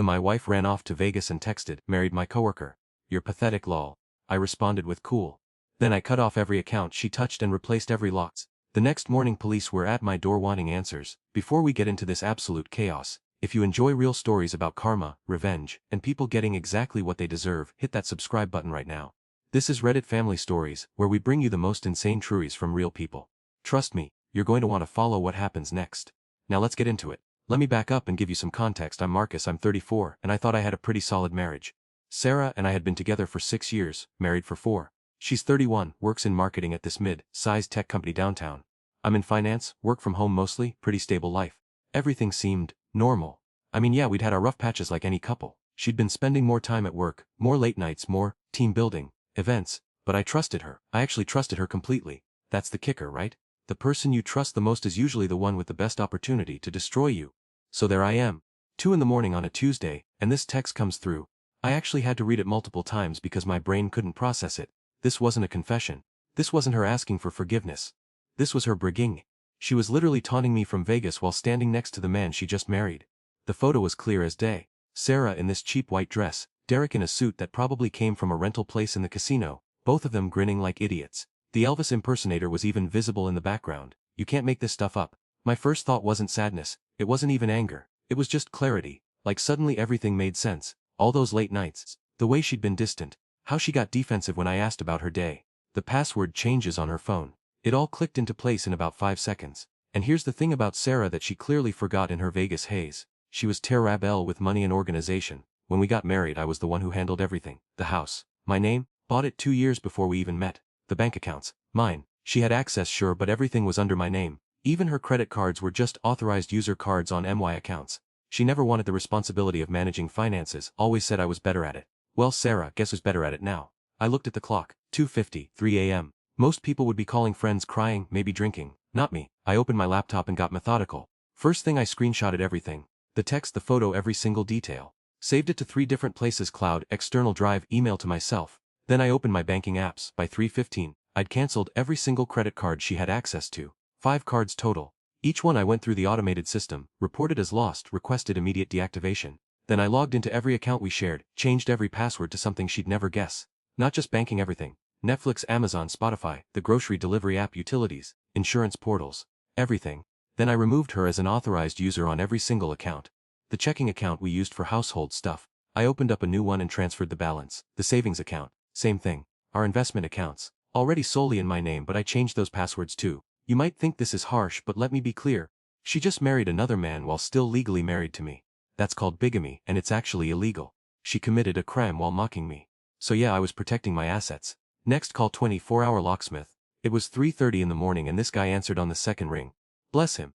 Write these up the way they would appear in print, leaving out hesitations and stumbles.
My wife ran off to Vegas and texted, married my coworker. You're pathetic lol. I responded with cool. Then I cut off every account she touched and replaced every lock. The next morning police were at my door wanting answers. Before we get into this absolute chaos, if you enjoy real stories about karma, revenge, and people getting exactly what they deserve, hit that subscribe button right now. This is Reddit Family Stories, where we bring you the most insane truths from real people. Trust me, you're going to want to follow what happens next. Now let's get into it. Let me back up and give you some context. I'm Marcus, I'm 34, and I thought I had a pretty solid marriage. Sarah and I had been together for 6 years, married for 4. She's 31, works in marketing at this mid-sized tech company downtown. I'm in finance, work from home mostly, pretty stable life. Everything seemed normal. I mean, yeah, we'd had our rough patches like any couple. She'd been spending more time at work, more late nights, more team building, events, but I trusted her. I actually trusted her completely. That's the kicker, right? The person you trust the most is usually the one with the best opportunity to destroy you. So there I am, 2 in the morning on a Tuesday, and this text comes through. I actually had to read it multiple times because my brain couldn't process it. This wasn't a confession. This wasn't her asking for forgiveness. This was her bragging. She was literally taunting me from Vegas while standing next to the man she just married. The photo was clear as day. Sarah in this cheap white dress, Derek in a suit that probably came from a rental place in the casino, both of them grinning like idiots. The Elvis impersonator was even visible in the background. You can't make this stuff up. My first thought wasn't sadness, it wasn't even anger, it was just clarity, like suddenly everything made sense. All those late nights, the way she'd been distant, how she got defensive when I asked about her day, the password changes on her phone. It all clicked into place in about 5 seconds. And here's the thing about Sarah that she clearly forgot in her Vegas haze. She was terrible with money and organization. When we got married, I was the one who handled everything. The house, my name, bought it 2 years before we even met. The bank accounts, mine. She had access, sure, but everything was under my name. Even her credit cards were just authorized user cards on my accounts. She never wanted the responsibility of managing finances, always said I was better at it. Well, Sarah, guess who's better at it now? I looked at the clock, 2:50, 3 a.m. Most people would be calling friends, crying, maybe drinking. Not me. I opened my laptop and got methodical. First thing, I screenshotted everything. The text, the photo, every single detail. Saved it to 3 different places: cloud, external drive, email to myself. Then I opened my banking apps. By 3:15, I'd canceled every single credit card she had access to. 5 cards total. Each one I went through the automated system, reported as lost, requested immediate deactivation. Then I logged into every account we shared, changed every password to something she'd never guess. Not just banking, everything. Netflix, Amazon, Spotify, the grocery delivery app, utilities, insurance portals, everything. Then I removed her as an authorized user on every single account. The checking account we used for household stuff, I opened up a new one and transferred the balance. The savings account, same thing. Our investment accounts, already solely in my name, but I changed those passwords too. You might think this is harsh, but let me be clear. She just married another man while still legally married to me. That's called bigamy, and it's actually illegal. She committed a crime while mocking me. So yeah, I was protecting my assets. Next call, 24-hour locksmith. It was 3:30 in the morning and this guy answered on the second ring. Bless him.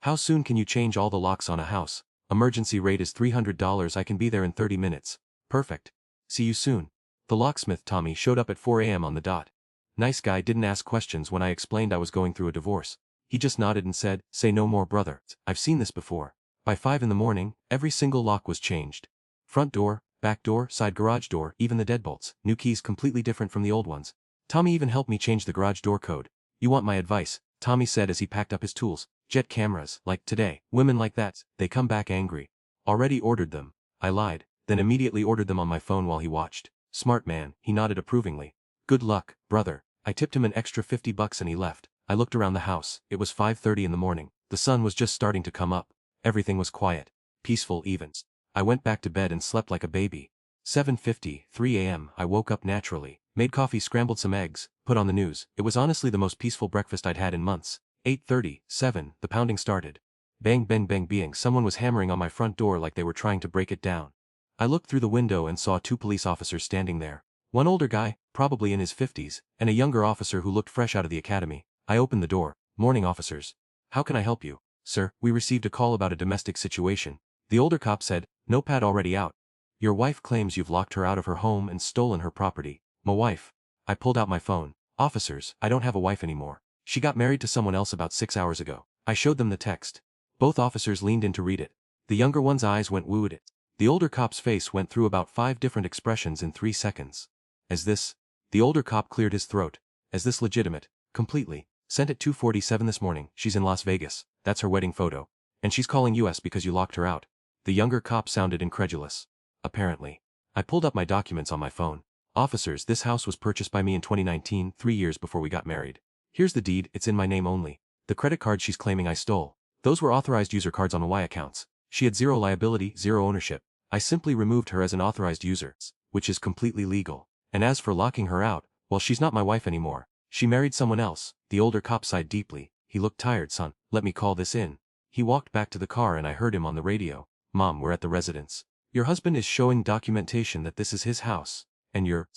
How soon can you change all the locks on a house? Emergency rate is $300, I can be there in 30 minutes. Perfect. See you soon. The locksmith, Tommy, showed up at 4 a.m. on the dot. Nice guy, didn't ask questions when I explained I was going through a divorce. He just nodded and said, say no more, brother. I've seen this before. By 5 in the morning, every single lock was changed. Front door, back door, side garage door, even the deadbolts. New keys completely different from the old ones. Tommy even helped me change the garage door code. You want my advice? Tommy said as he packed up his tools. Jet cameras, like today. Women like that, they come back angry. Already ordered them. I lied, then immediately ordered them on my phone while he watched. Smart man, he nodded approvingly. Good luck, brother. I tipped him an extra $50 and he left. I looked around the house. It was 5:30 in the morning. The sun was just starting to come up. Everything was quiet. Peaceful even. I went back to bed and slept like a baby. 7:50, 3 a.m. I woke up naturally. Made coffee, scrambled some eggs, put on the news. It was honestly the most peaceful breakfast I'd had in months. 8:30, 7, the pounding started. Bang bang bang bang, someone was hammering on my front door like they were trying to break it down. I looked through the window and saw 2 police officers standing there. One older guy, probably in his 50s, and a younger officer who looked fresh out of the academy. I opened the door. Morning, officers. How can I help you? Sir, we received a call about a domestic situation. The older cop said, notepad already out. Your wife claims you've locked her out of her home and stolen her property. My wife. I pulled out my phone. Officers, I don't have a wife anymore. She got married to someone else about 6 hours ago. I showed them the text. Both officers leaned in to read it. The younger one's eyes went wooed. The older cop's face went through about 5 different expressions in 3 seconds. Is this? The older cop cleared his throat. Is this legitimate? Completely. Sent at 2:47 this morning. She's in Las Vegas. That's her wedding photo. And she's calling US because you locked her out. The younger cop sounded incredulous. Apparently. I pulled up my documents on my phone. Officers, this house was purchased by me in 2019, 3 years before we got married. Here's the deed, it's in my name only. The credit card she's claiming I stole. Those were authorized user cards on Y accounts. She had zero liability, zero ownership. I simply removed her as an authorized user, which is completely legal. And as for locking her out, well, she's not my wife anymore. She married someone else. The older cop sighed deeply. He looked tired. Son, let me call this in. He walked back to the car and I heard him on the radio. Mom, we're at the residence. Your husband is showing documentation that this is his house. And you're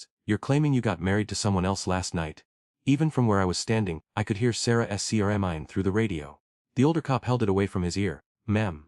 claiming you got married to someone else last night. Even from where I was standing, I could hear Sarah screaming through the radio. The older cop held it away from his ear. Ma'am.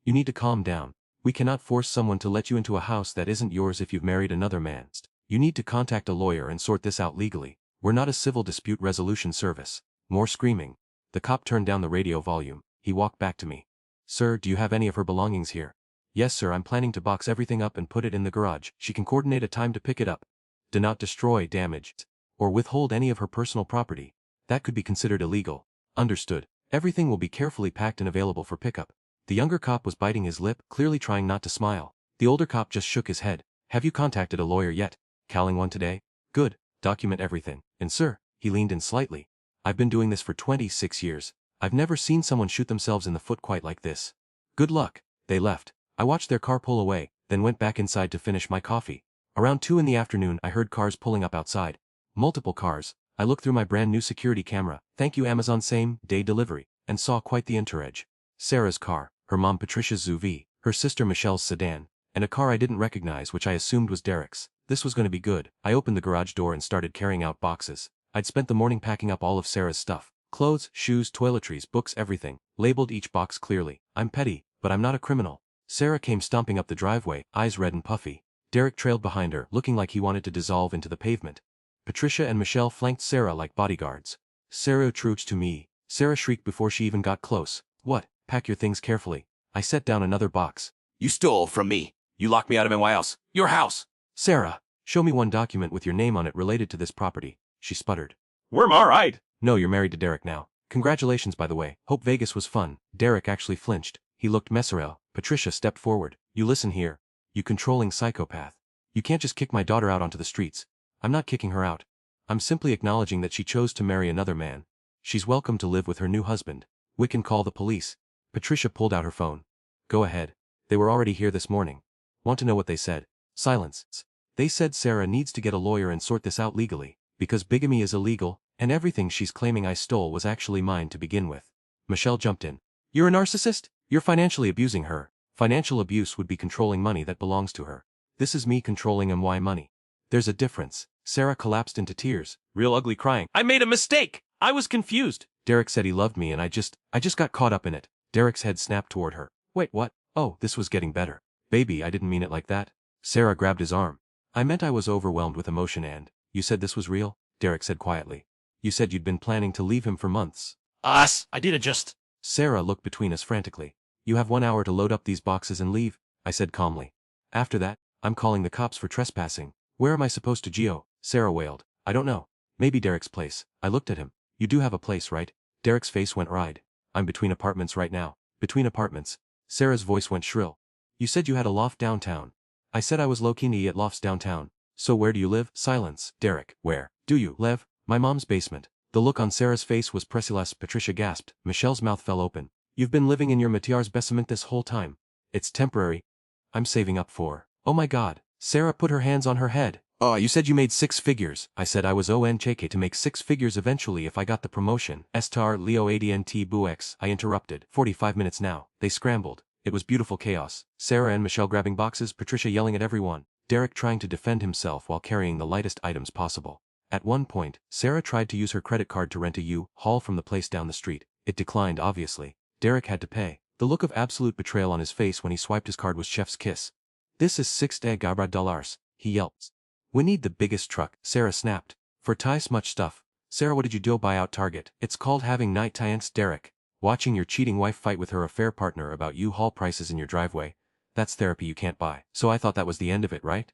You need to calm down. We cannot force someone to let you into a house that isn't yours if you've married another man's. You need to contact a lawyer and sort this out legally. We're not a civil dispute resolution service. More screaming. The cop turned down the radio volume. He walked back to me. Sir, do you have any of her belongings here? Yes, sir, I'm planning to box everything up and put it in the garage. She can coordinate a time to pick it up. Do not destroy, damage, or withhold any of her personal property. That could be considered illegal. Understood. Everything will be carefully packed and available for pickup. The younger cop was biting his lip, clearly trying not to smile. The older cop just shook his head. Have you contacted a lawyer yet? Calling one today? Good. Document everything. And sir, he leaned in slightly. I've been doing this for 26 years. I've never seen someone shoot themselves in the foot quite like this. Good luck. They left. I watched their car pull away, then went back inside to finish my coffee. Around 2 in the afternoon I heard cars pulling up outside. Multiple cars. I looked through my brand new security camera, thank you Amazon same-day delivery, and saw quite the entourage. Sarah's car, her mom Patricia's SUV, her sister Michelle's sedan, and a car I didn't recognize which I assumed was Derek's. This was going to be good. I opened the garage door and started carrying out boxes. I'd spent the morning packing up all of Sarah's stuff. Clothes, shoes, toiletries, books, everything. Labeled each box clearly. I'm petty, but I'm not a criminal. Sarah came stomping up the driveway, eyes red and puffy. Derek trailed behind her, looking like he wanted to dissolve into the pavement. Patricia and Michelle flanked Sarah like bodyguards. Sarah troops to me. Sarah shrieked before she even got close. What? Pack your things carefully. I set down another box. You stole from me. You locked me out of my house. Your house. Sarah, show me one document with your name on it related to this property, she sputtered. We're alright. No, you're married to Derek now. Congratulations, by the way. Hope Vegas was fun. Derek actually flinched. He looked messerel. Patricia stepped forward. You listen here. You controlling psychopath. You can't just kick my daughter out onto the streets. I'm not kicking her out. I'm simply acknowledging that she chose to marry another man. She's welcome to live with her new husband. We can call the police. Patricia pulled out her phone. Go ahead. They were already here this morning. Want to know what they said? Silence. They said Sarah needs to get a lawyer and sort this out legally, because bigamy is illegal, and everything she's claiming I stole was actually mine to begin with. Michelle jumped in. You're a narcissist? You're financially abusing her. Financial abuse would be controlling money that belongs to her. This is me controlling MY money. There's a difference. Sarah collapsed into tears, real ugly crying. I made a mistake! I was confused. Derek said he loved me and I just got caught up in it. Derek's head snapped toward her. Wait, what? Oh, this was getting better. Baby, I didn't mean it like that. Sarah grabbed his arm. I meant I was overwhelmed with emotion and, you said this was real? Derek said quietly. You said you'd been planning to leave him for months. I didn't just... Sarah looked between us frantically. You have 1 hour to load up these boxes and leave, I said calmly. After that, I'm calling the cops for trespassing. Where am I supposed to go? Sarah wailed. I don't know. Maybe Derek's place. I looked at him. You do have a place, right? Derek's face went wide. I'm between apartments right now. Between apartments. Sarah's voice went shrill. You said you had a loft downtown. I said I was low-key at lofts downtown. So where do you live? Silence. Derek, where do you live? My mom's basement. The look on Sarah's face was priceless. Patricia gasped. Michelle's mouth fell open. You've been living in your Matiar's basement this whole time. It's temporary. I'm saving up for. Oh my god. Sarah put her hands on her head. Oh, you said you made 6 figures. I said I was ONCK to make 6 figures eventually if I got the promotion. Star Leo ADNT Buex. I interrupted. 45 minutes now. They scrambled. It was beautiful chaos. Sarah and Michelle grabbing boxes, Patricia yelling at everyone. Derek trying to defend himself while carrying the lightest items possible. At one point, Sarah tried to use her credit card to rent a U-Haul from the place down the street. It declined obviously. Derek had to pay. The look of absolute betrayal on his face when he swiped his card was chef's kiss. This is $6,000, he yelped. We need the biggest truck, Sarah snapped. For ties much stuff. Sarah, what did you do buy out Target? It's called having night times, Derek. Watching your cheating wife fight with her affair partner about U-Haul prices in your driveway. That's therapy you can't buy. So I thought that was the end of it, right?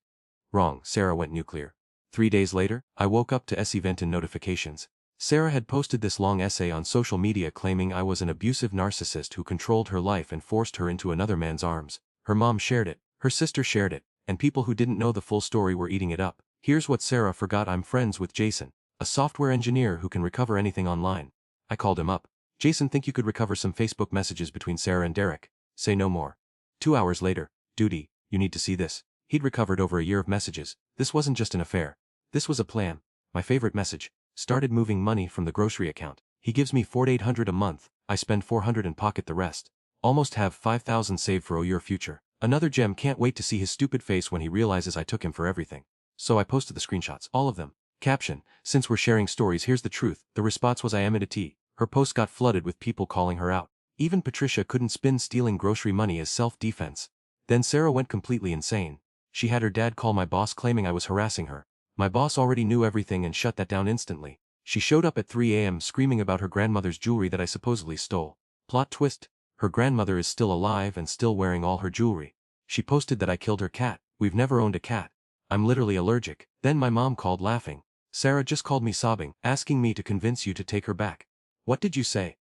Wrong, Sarah went nuclear. 3 days later, I woke up to SE Venton notifications. Sarah had posted this long essay on social media claiming I was an abusive narcissist who controlled her life and forced her into another man's arms. Her mom shared it, her sister shared it, and people who didn't know the full story were eating it up. Here's what Sarah forgot: I'm friends with Jason, a software engineer who can recover anything online. I called him up. Jason, think you could recover some Facebook messages between Sarah and Derek? Say no more. 2 hours later, duty, you need to see this. He'd recovered over a year of messages. This wasn't just an affair. This was a plan. My favorite message: started moving money from the grocery account. He gives me $4,800 a month, I spend $400 and pocket the rest. Almost have $5,000 saved for a year future. Another gem, can't wait to see his stupid face when he realizes I took him for everything. So I posted the screenshots, all of them. Caption: since we're sharing stories, here's the truth. The response was I am at a. Her post got flooded with people calling her out. Even Patricia couldn't spin stealing grocery money as self-defense. Then Sarah went completely insane. She had her dad call my boss claiming I was harassing her. My boss already knew everything and shut that down instantly. She showed up at 3 a.m. screaming about her grandmother's jewelry that I supposedly stole. Plot twist: her grandmother is still alive and still wearing all her jewelry. She posted that I killed her cat. We've never owned a cat. I'm literally allergic. Then my mom called laughing. Sarah just called me sobbing, asking me to convince you to take her back. What did you say?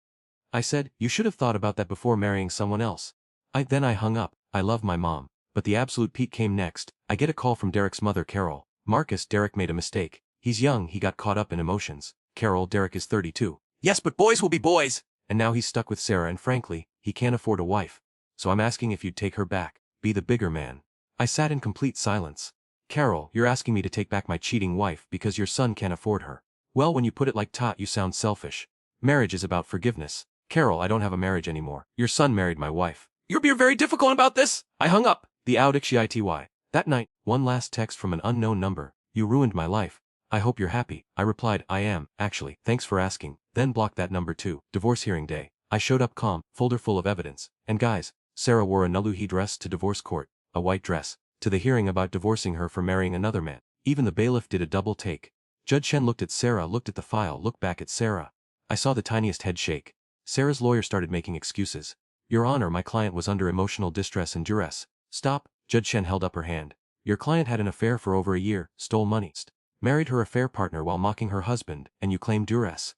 I said, you should have thought about that before marrying someone else. Then I hung up. I love my mom. But the absolute peak came next. I get a call from Derek's mother, Carol. Marcus, Derek made a mistake. He's young, he got caught up in emotions. Carol, Derek is 32. Yes, but boys will be boys. And now he's stuck with Sarah, and frankly, he can't afford a wife. So I'm asking if you'd take her back. Be the bigger man. I sat in complete silence. Carol, you're asking me to take back my cheating wife because your son can't afford her. Well, when you put it like that, you sound selfish. Marriage is about forgiveness. Carol, I don't have a marriage anymore. Your son married my wife. You're being very difficult about this. I hung up. The Audixity. That night, one last text from an unknown number. You ruined my life. I hope you're happy. I replied, I am, actually, thanks for asking. Then blocked that number too. Divorce hearing day. I showed up calm, folder full of evidence. And guys, Sarah wore a Nuluhi dress to divorce court, a white dress, to the hearing about divorcing her for marrying another man. Even the bailiff did a double take. Judge Shen looked at Sarah, looked at the file, looked back at Sarah. I saw the tiniest head shake. Sarah's lawyer started making excuses. Your Honor, my client was under emotional distress and duress. Stop. Judge Shen held up her hand. Your client had an affair for over a year, stole money, married her affair partner while mocking her husband, and you claim duress.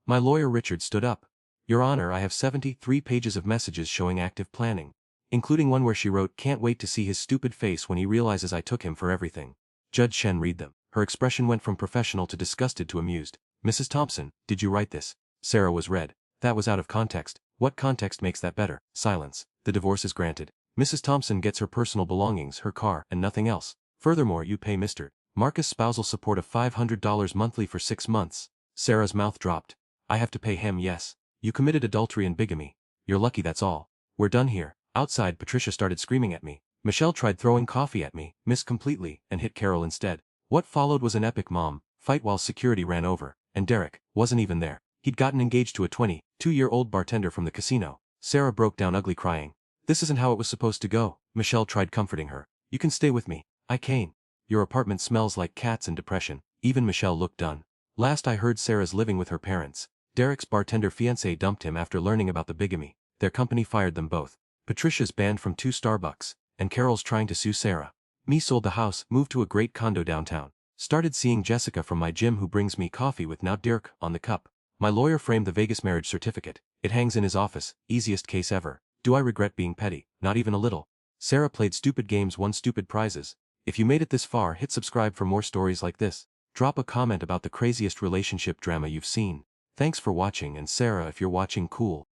My lawyer Richard stood up. Your Honor, I have 73 pages of messages showing active planning, including one where she wrote, can't wait to see his stupid face when he realizes I took him for everything. Judge Shen read them. Her expression went from professional to disgusted to amused. Mrs. Thompson, did you write this? Sarah was red. That was out of context. What context makes that better? Silence. The divorce is granted. Mrs. Thompson gets her personal belongings, her car, and nothing else. Furthermore, you pay Mr. Marcus spousal support of $500 monthly for 6 months. Sarah's mouth dropped. I have to pay him, yes. You committed adultery and bigamy. You're lucky, that's all. We're done here. Outside, Patricia started screaming at me. Michelle tried throwing coffee at me, missed completely, and hit Carol instead. What followed was an epic mom fight while security ran over, and Derek wasn't even there. He'd gotten engaged to a 22-year-old bartender from the casino. Sarah broke down ugly, crying. This isn't how it was supposed to go. Michelle tried comforting her. You can stay with me. I can't. Your apartment smells like cats and depression. Even Michelle looked done. Last I heard, Sarah's living with her parents. Derek's bartender fiancé dumped him after learning about the bigamy. Their company fired them both. Patricia's banned from 2 Starbucks, and Carol's trying to sue Sarah. Me sold the house, moved to a great condo downtown. Started seeing Jessica from my gym, who brings me coffee with now Dirk on the cup. My lawyer framed the Vegas marriage certificate. It hangs in his office. Easiest case ever. Do I regret being petty? Not even a little. Sarah played stupid games, won stupid prizes. If you made it this far, hit subscribe for more stories like this. Drop a comment about the craziest relationship drama you've seen. Thanks for watching, and Sarah, if you're watching, cool.